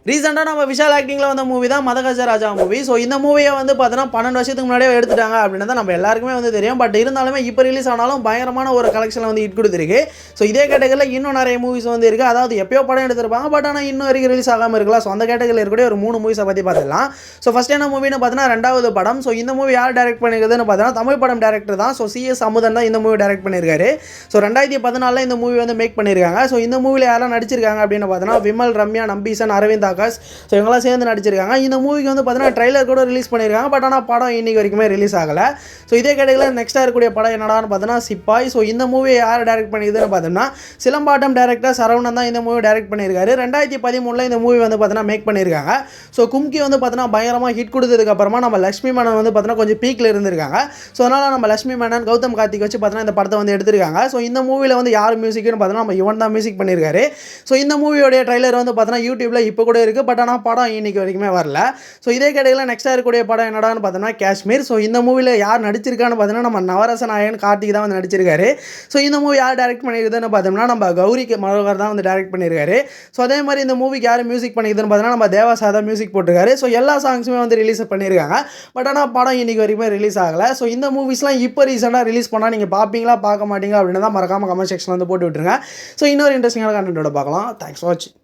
ரீசெண்டாக நம்ம விஷால் ஆக்டிங்கில் வந்த மூவி தான் மதகஜராஜா மூவி. ஸோ இந்த மூவியை வந்து பார்த்தீங்கன்னா 12 வருஷத்துக்கு முன்னாடியே எடுத்துட்டாங்க அப்படின்னு தான் நம்ம எல்லாருக்குமே வந்து தெரியும். பட் இருந்தாலுமே இப்போ ரிலீஸ் ஆனாலும் பயங்கரமான ஒரு கலெக்ஷனில் வந்து ஹிட் கொடுத்துருக்கு. ஸோ இதே கேட்டகரியில் இன்னும் நிறைய மூவிஸ் வந்து இருக்குது. அதாவது எப்பயோ படம் எடுத்திருப்பாங்க, பட் ஆனால் இன்னும் வரைக்கும் ரிலீஸ் ஆகாமல் இருக்கலாம். ஸோ அந்த கேட்டகரியில் இருக்கக்கூடிய ஒரு 3 மூவிஸை பற்றி பார்த்துக்கலாம். ஸோ ஃபஸ்ட் என்ன மூவின்னு பார்த்தீங்கன்னா 2வது படம். ஸோ இந்த மூவி யார் டைரக்ட் பண்ணியிருக்குதுன்னு பார்த்தீங்கன்னா தமிழ் படம் டேரக்டர் தான். ஸோ CS அமுதன் தான் இந்த மூவி டைரக்ட் பண்ணியிருக்காரு. ஸோ 2014 இந்த மூவி வந்து மேக் பண்ணியிருக்காங்க. ஸோ இந்த மூவியில் யாரெல்லாம் நடிச்சிருக்காங்க அப்படின்னு பார்த்தீங்கன்னா விமல், ரம்யா, நம்பீசன், அரவிந்த் ஆகாஷ் ஸோ இவங்களாம் சேர்ந்து நடிச்சிருக்காங்க. இந்த மூவிக்கு வந்து பார்த்தீங்கன்னா ட்ரைலர் கூட ரிலீஸ் பண்ணியிருக்காங்க. பட் ஆனால் படம் இன்னைக்கு வரைக்குமே ரிலீஸ் ஆகலை. ஸோ இதே கேட்டகரியில் நெக்ஸ்ட்டாக இருக்கக்கூடிய படம் என்னடான்னு பார்த்தீங்கன்னா சிப்பாய். ஸோ இந்த மூவி யார் டைரக்ட் பண்ணியிருக்குதுன்னு பார்த்தோம்னா சிலம்பாட்டம் டேரக்டர் சரவணன் தான் இந்த மூவி டைரக்ட் பண்ணியிருக்காரு. 2013 இந்த மூவி வந்து பார்த்தீங்கன்னா மேக் பண்ணியிருக்காங்க. ஸோ கும்கி வந்து பார்த்தீங்கன்னா பயங்கரமாக ஹிட் கொடுத்ததுக்கு அப்புறமா நம்ம லட்சுமி மேனன் வந்து பார்த்தீங்கன்னா கொஞ்சம் பீக்கில் இருந்திருக்காங்க. ஸோ அதனால் நம்ம லட்சுமி மேனன், கௌதம் கார்த்திக் வச்சு பார்த்தீங்கன்னா இந்த படத்தை வந்து எடுத்திருக்காங்க. ஸோ இந்த மூவியில் வந்து யார் மியூசிக்னு பார்த்தீங்கன்னா நம்ம யுவன் தான் மியூசிக் பண்ணியிருக்காரு. ஸோ இந்த மூவியோடைய ட்ரைலர் வந்து பார்த்தீங்கன்னா யூடியூப்பில் இப்போ கூட இருக்குது. பட் ஆனால் படம் இன்னைக்கு வரைக்குமே வரல. ஸோ இதே கேட்டகரியில் நெக்ஸ்ட்டாக இருக்கக்கூடிய படம் என்னடான்னு பார்த்தோம்னா காஷ்மீர். ஸோ இந்த மூவியில் யார் நடிச்சிருக்கான்னு பார்த்தீங்கன்னா நம்ம நவரச நாயகன் கார்த்திக் தான் வந்து நடிச்சிருக்காரு. ஸோ இந்த மூவி யார் டைரக்ட் பண்ணியிருக்குதுன்னு பார்த்தோம்னா நம்ம கௌரி மனோகர் தான் வந்து டைரக்ட் பண்ணியிருக்காரு. ஸோ அதே மாதிரி இந்த மூவிக்கு யார் மியூசிக் பண்ணியிருக்குதுன்னு பார்த்தோம்னா நம்ம தேவாசாதா மியூசிக் போட்டிருக்காரு. ஸோ எல்லா சாங்ஸுமே வந்து ரிலீஸ் பண்ணியிருக்காங்க. பட் ஆனால் படம் இன்னைக்கு வரைக்குமே ரிலீஸ் ஆகலை. ஸோ இந்த மூவிஸ்லாம் இப்போ ரீசெண்டாக ரிலீஸ் பண்ணால் நீங்கள் பார்ப்பீங்களா பார்க்க மாட்டீங்க அப்படின்னு தான் மறக்காமல் கமெண்ட் செக்ஷன் வந்து போட்டு விட்டுருங்க. ஸோ இன்னொரு இன்ட்ரெஸ்டிங்கான கண்டென்ட்டோட பார்க்கலாம். தேங்க்ஸ் ஃபார் வாட்சிங்.